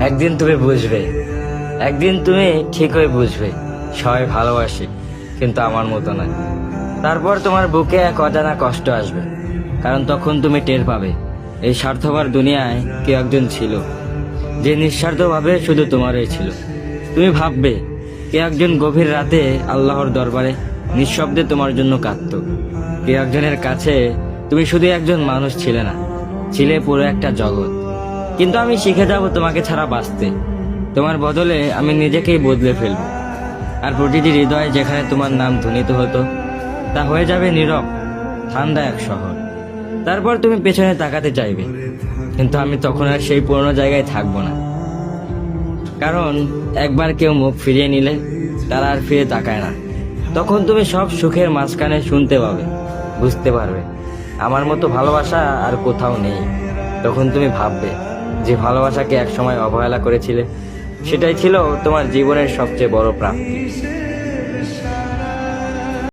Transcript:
একদিন তুমি বুঝবে, একদিন তুমি ঠিকই বুঝবে সবাই ভালোবাসে, কিন্তু আমার মতো নয়। তারপর তোমার বুকে এক অজানা কষ্ট আসবে, কারণ তখন তুমি টের পাবে এই স্বার্থপর দুনিয়ায় কেউ একজন ছিল যে নিঃস্বার্থভাবে শুধু তোমারই ছিল। তুমি ভাববে কেউ একজন গভীর রাতে আল্লাহর দরবারে নিঃশব্দে তোমার জন্য কাঁদত। কেউ একজনের কাছে তুমি শুধু একজন মানুষ ছিলে না, ছিলে পুরো একটা জগৎ। কিন্তু আমি শিখে যাব তোমাকে ছাড়া বাঁচতে। তোমার বদলে আমি নিজেকেই বদলে ফেলব। আর প্রতিটি হৃদয় যেখানে তোমার নাম ধ্বনিত হতো তা হয়ে যাবে নীরব, ঠান্ডা এক শহর। তারপর তুমি পেছনে তাকাতে চাইবে, কিন্তু আমি তখন আর সেই পুরনো জায়গায় থাকবো না। কারণ একবার কেউ মুখ ফিরিয়ে নিলে তারা আর ফিরে তাকায় না। তখন তুমি সব সুখের মাঝখানে শুনতে পাবে, বুঝতে পারবে আমার মতো ভালোবাসা আর কোথাও নেই। তখন তুমি ভাববে যে ভালোবাসাকে একসময় অবহেলা করেছিলে সেটাই ছিল তোমার জীবনের সবচেয়ে বড় প্রাপ্তি।